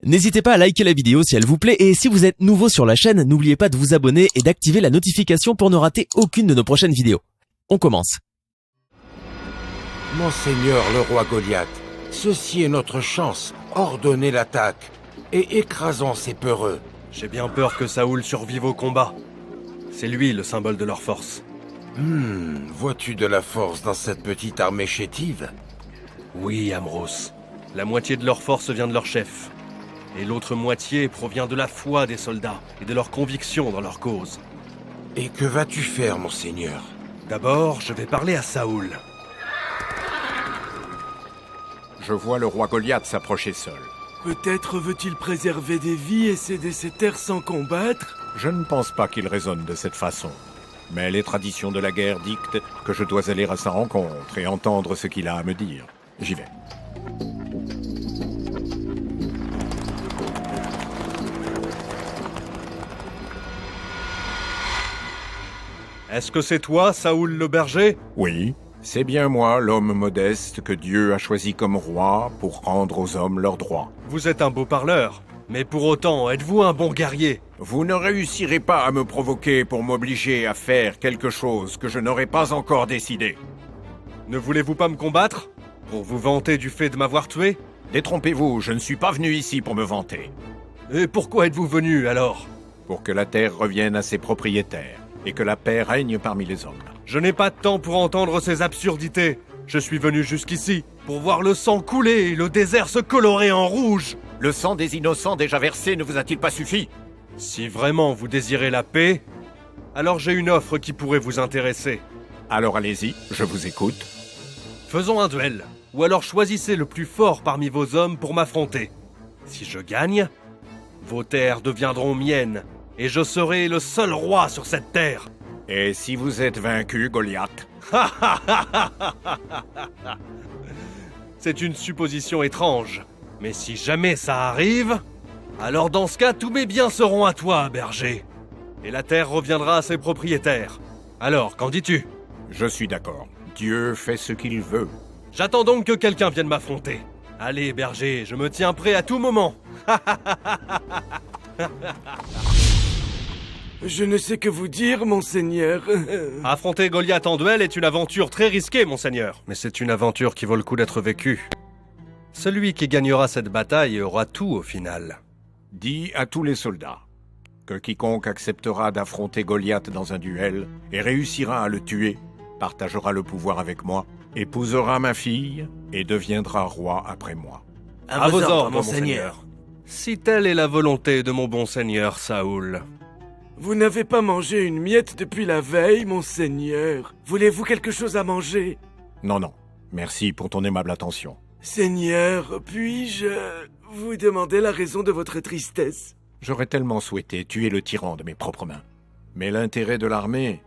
N'hésitez pas à liker la vidéo si elle vous plaît et si vous êtes nouveau sur la chaîne, n'oubliez pas de vous abonner et d'activer la notification pour ne rater aucune de nos prochaines vidéos. On commence. Monseigneur le roi Goliath, ceci est notre chance. Ordonnez l'attaque et écrasons ces peureux. J'ai bien peur que Saoul survive au combat. C'est lui le symbole de leur force. Vois-tu de la force dans cette petite armée chétive? Oui, Amros. La moitié de leur force vient de leur chef. Et l'autre moitié provient de la foi des soldats et de leur conviction dans leur cause. Et que vas-tu faire, monseigneur? D'abord, je vais parler à Saoul. Je vois le roi Goliath s'approcher seul. Peut-être veut-il préserver des vies et céder ses terres sans combattre? Je ne pense pas qu'il raisonne de cette façon. Mais les traditions de la guerre dictent que je dois aller à sa rencontre et entendre ce qu'il a à me dire. J'y vais. Est-ce que c'est toi, Saoul le berger? Oui, c'est bien moi, l'homme modeste que Dieu a choisi comme roi pour rendre aux hommes leurs droits. Vous êtes un beau parleur, mais pour autant, êtes-vous un bon guerrier? Vous ne réussirez pas à me provoquer pour m'obliger à faire quelque chose que je n'aurais pas encore décidé. Ne voulez-vous pas me combattre? Pour vous vanter du fait de m'avoir tué? Détrompez-vous, je ne suis pas venu ici pour me vanter. Et pourquoi êtes-vous venu, alors? Pour que la terre revienne à ses propriétaires et que la paix règne parmi les hommes. Je n'ai pas de temps pour entendre ces absurdités. Je suis venu jusqu'ici pour voir le sang couler et le désert se colorer en rouge. Le sang des innocents déjà versé ne vous a-t-il pas suffi? Si vraiment vous désirez la paix, alors j'ai une offre qui pourrait vous intéresser. Alors allez-y, je vous écoute. Faisons un duel, ou alors choisissez le plus fort parmi vos hommes pour m'affronter. Si je gagne, vos terres deviendront miennes, et je serai le seul roi sur cette terre. Et si vous êtes vaincu, Goliath? C'est une supposition étrange, mais si jamais ça arrive, alors dans ce cas, tous mes biens seront à toi, berger. Et la terre reviendra à ses propriétaires. Alors, qu'en dis-tu? Je suis d'accord. Dieu fait ce qu'il veut. J'attends donc que quelqu'un vienne m'affronter. Allez, berger, je me tiens prêt à tout moment. Je ne sais que vous dire, monseigneur. Affronter Goliath en duel est une aventure très risquée, monseigneur. Mais c'est une aventure qui vaut le coup d'être vécue. Celui qui gagnera cette bataille aura tout au final. Dis à tous les soldats que quiconque acceptera d'affronter Goliath dans un duel et réussira à le tuer, partagera le pouvoir avec moi, épousera ma fille et deviendra roi après moi. À vos ordres, monseigneur. Si telle est la volonté de mon bon seigneur Saoul. Vous n'avez pas mangé une miette depuis la veille, monseigneur. Voulez-vous quelque chose à manger? Non, non. Merci pour ton aimable attention. Seigneur, puis-je vous demander la raison de votre tristesse? J'aurais tellement souhaité tuer le tyran de mes propres mains. Mais l'intérêt de l'armée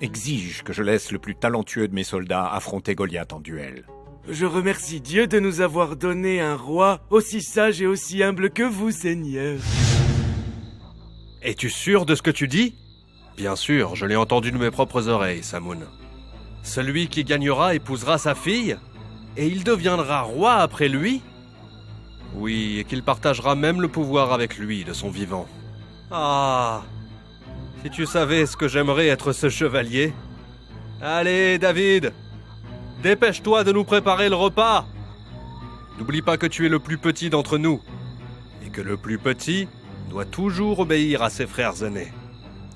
exige que je laisse le plus talentueux de mes soldats affronter Goliath en duel. Je remercie Dieu de nous avoir donné un roi aussi sage et aussi humble que vous, Seigneur. Es-tu sûr de ce que tu dis? Bien sûr, je l'ai entendu de mes propres oreilles, Samoun. Celui qui gagnera épousera sa fille, et il deviendra roi après lui? Oui, et qu'il partagera même le pouvoir avec lui de son vivant. Ah! Si tu savais ce que j'aimerais être ce chevalier. Allez, David! Dépêche-toi de nous préparer le repas! N'oublie pas que tu es le plus petit d'entre nous, et que le plus petit doit toujours obéir à ses frères aînés.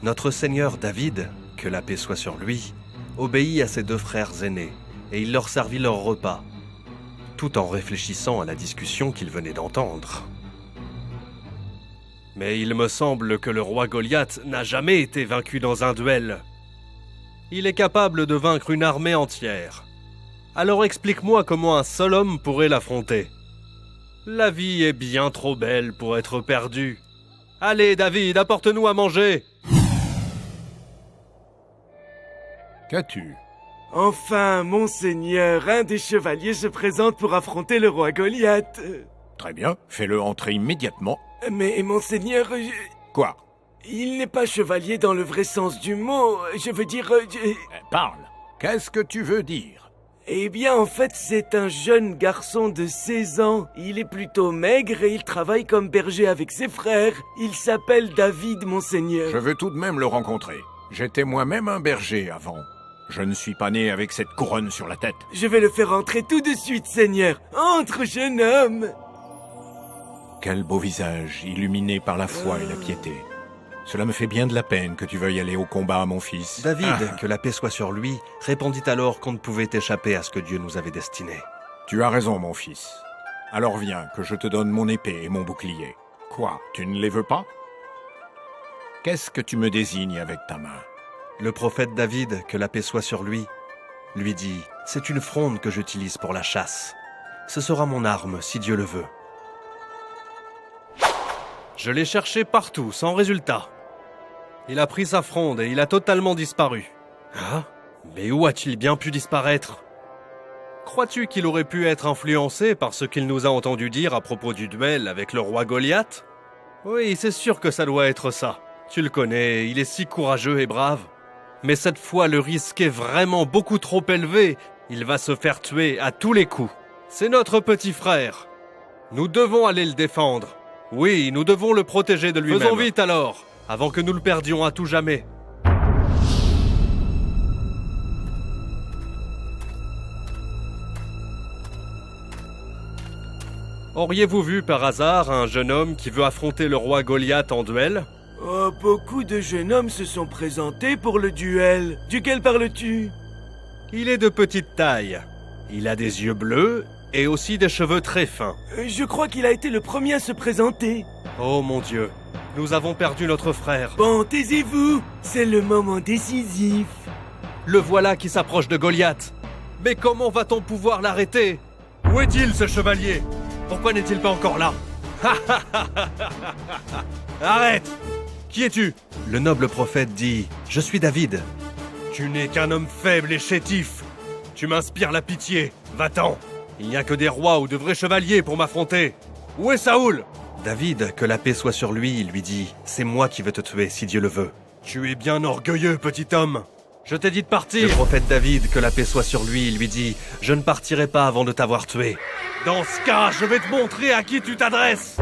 Notre Seigneur David, que la paix soit sur lui, obéit à ses deux frères aînés, et il leur servit leur repas, tout en réfléchissant à la discussion qu'il venait d'entendre. Mais il me semble que le roi Goliath n'a jamais été vaincu dans un duel. Il est capable de vaincre une armée entière. Alors explique-moi comment un seul homme pourrait l'affronter. La vie est bien trop belle pour être perdue. Allez, David, apporte-nous à manger. Qu'as-tu? Enfin, monseigneur, un des chevaliers se présente pour affronter le roi Goliath. Très bien, fais-le entrer immédiatement. Mais monseigneur, Quoi? il n'est pas chevalier dans le vrai sens du mot. Je veux dire... Parle. Qu'est-ce que tu veux dire? Eh bien, en fait, c'est un jeune garçon de 16 ans. Il est plutôt maigre et il travaille comme berger avec ses frères. Il s'appelle David, monseigneur. Je veux tout de même le rencontrer. J'étais moi-même un berger avant. Je ne suis pas né avec cette couronne sur la tête. Je vais le faire entrer tout de suite, Seigneur. Entre, jeune homme. Quel beau visage, illuminé par la foi et la piété. Cela me fait bien de la peine que tu veuilles aller au combat, mon fils. David, que la paix soit sur lui, répondit alors qu'on ne pouvait échapper à ce que Dieu nous avait destiné. Tu as raison, mon fils. Alors viens, que je te donne mon épée et mon bouclier. Quoi, tu ne les veux pas? Qu'est-ce que tu me désignes avec ta main? Le prophète David, que la paix soit sur lui, lui dit « C'est une fronde que j'utilise pour la chasse. Ce sera mon arme, si Dieu le veut. » Je l'ai cherché partout, sans résultat. Il a pris sa fronde et il a totalement disparu. Ah, mais où a-t-il bien pu disparaître? Crois-tu qu'il aurait pu être influencé par ce qu'il nous a entendu dire à propos du duel avec le roi Goliath? Oui, c'est sûr que ça doit être ça. Tu le connais, il est si courageux et brave. Mais cette fois, le risque est vraiment beaucoup trop élevé. Il va se faire tuer à tous les coups. C'est notre petit frère. Nous devons aller le défendre. Oui, nous devons le protéger de lui-même. Faisons vite alors, avant que nous le perdions à tout jamais. Auriez-vous vu par hasard un jeune homme qui veut affronter le roi Goliath en duel? Oh, beaucoup de jeunes hommes se sont présentés pour le duel. Duquel parles-tu? Il est de petite taille. Il a des yeux bleus et aussi des cheveux très fins. Je crois qu'il a été le premier à se présenter. Oh mon Dieu, nous avons perdu notre frère. Bon, taisez-vous. C'est le moment décisif. Le voilà qui s'approche de Goliath. Mais comment va-t-on pouvoir l'arrêter? Où est-il, ce chevalier? Pourquoi n'est-il pas encore là? Arrête! Qui es-tu? Le noble prophète dit « Je suis David. » Tu n'es qu'un homme faible et chétif. Tu m'inspires la pitié. Va-t'en. Il n'y a que des rois ou de vrais chevaliers pour m'affronter. Où est Saoul? David, que la paix soit sur lui, lui dit « C'est moi qui vais te tuer, si Dieu le veut. » Tu es bien orgueilleux, petit homme. Je t'ai dit de partir. Le prophète David, que la paix soit sur lui, lui dit « Je ne partirai pas avant de t'avoir tué. » Dans ce cas, je vais te montrer à qui tu t'adresses.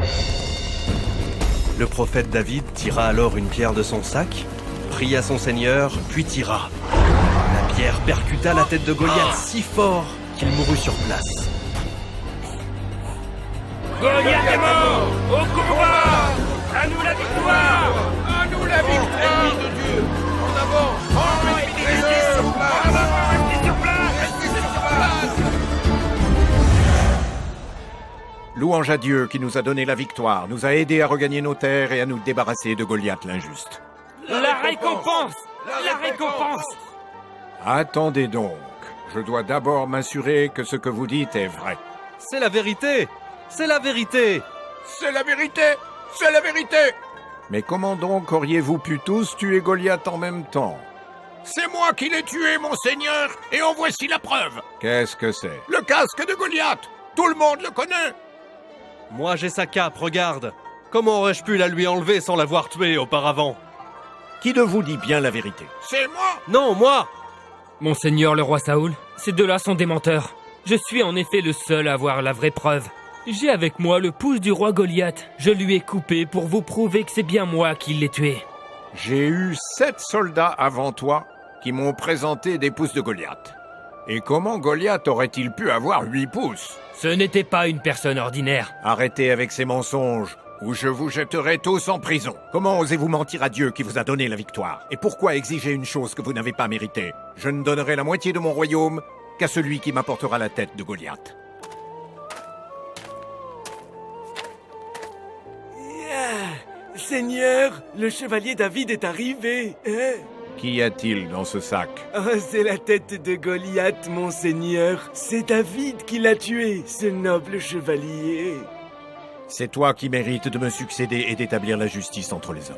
Le prophète David tira alors une pierre de son sac, pria son seigneur, puis tira. La pierre percuta la tête de Goliath si fort qu'il mourut sur place. Goliath est mort! Au combat! À nous la victoire! À nous la victoire! Ennemis de Dieu! En avant! Restez sur place! Restez sur place! Restez sur place! Louange à Dieu qui nous a donné la victoire, nous a aidés à regagner nos terres et à nous débarrasser de Goliath l'injuste. La récompense! La récompense! Attendez donc, je dois d'abord m'assurer que ce que vous dites est vrai. C'est la vérité! C'est la vérité! C'est la vérité! C'est la vérité! Mais comment donc auriez-vous pu tous tuer Goliath en même temps? C'est moi qui l'ai tué, mon seigneur, et en voici la preuve! Qu'est-ce que c'est? Le casque de Goliath! Tout le monde le connaît! Moi j'ai sa cape, regarde! Comment aurais-je pu la lui enlever sans l'avoir tué auparavant? Qui de vous dit bien la vérité? C'est moi! Non, moi! Monseigneur le roi Saoul, ces deux-là sont des menteurs. Je suis en effet le seul à avoir la vraie preuve. J'ai avec moi le pouce du roi Goliath. Je lui ai coupé pour vous prouver que c'est bien moi qui l'ai tué. J'ai eu 7 soldats avant toi qui m'ont présenté des pouces de Goliath. Et comment Goliath aurait-il pu avoir 8 pouces? Ce n'était pas une personne ordinaire. Arrêtez avec ces mensonges, ou je vous jetterai tous en prison. Comment osez-vous mentir à Dieu qui vous a donné la victoire? Et pourquoi exiger une chose que vous n'avez pas méritée? Je ne donnerai la moitié de mon royaume qu'à celui qui m'apportera la tête de Goliath. Seigneur, le chevalier David est arrivé. Qu'y a-t-il dans ce sac? Oh, c'est la tête de Goliath, monseigneur. C'est David qui l'a tué, ce noble chevalier. C'est toi qui mérites de me succéder et d'établir la justice entre les hommes.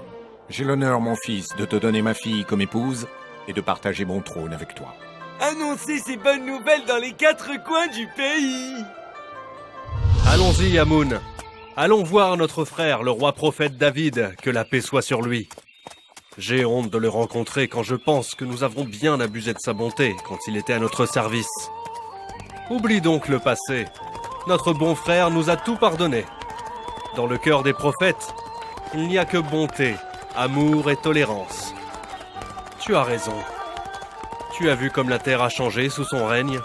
J'ai l'honneur, mon fils, de te donner ma fille comme épouse et de partager mon trône avec toi. Annoncez ces bonnes nouvelles dans les 4 coins du pays. Allons-y, Amoun. Allons voir notre frère, le roi prophète David, que la paix soit sur lui. J'ai honte de le rencontrer quand je pense que nous avons bien abusé de sa bonté quand il était à notre service. Oublie donc le passé. Notre bon frère nous a tout pardonné. Dans le cœur des prophètes, il n'y a que bonté, amour et tolérance. Tu as raison. Tu as vu comme la terre a changé sous son règne?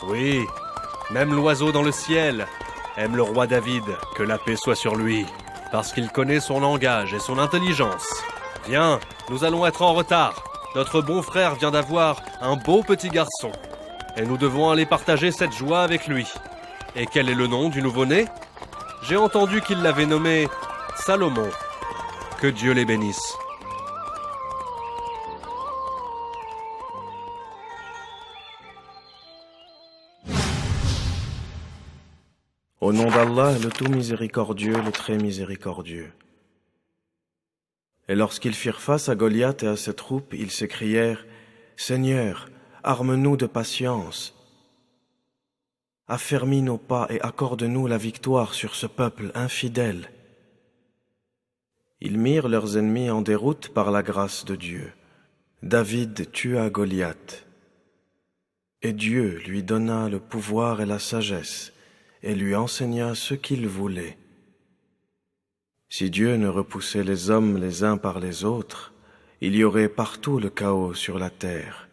Oui, même l'oiseau dans le ciel aime le roi David, que la paix soit sur lui, parce qu'il connaît son langage et son intelligence. Viens, nous allons être en retard. Notre bon frère vient d'avoir un beau petit garçon, et nous devons aller partager cette joie avec lui. Et quel est le nom du nouveau-né? J'ai entendu qu'il l'avait nommé Salomon. Que Dieu les bénisse. Au nom d'Allah, le tout miséricordieux, le très miséricordieux. Et lorsqu'ils firent face à Goliath et à ses troupes, ils s'écrièrent, « Seigneur, arme-nous de patience. Affermis nos pas et accorde-nous la victoire sur ce peuple infidèle. » Ils mirent leurs ennemis en déroute par la grâce de Dieu. David tua Goliath. Et Dieu lui donna le pouvoir et la sagesse, et lui enseigna ce qu'il voulait. Si Dieu ne repoussait les hommes les uns par les autres, il y aurait partout le chaos sur la terre.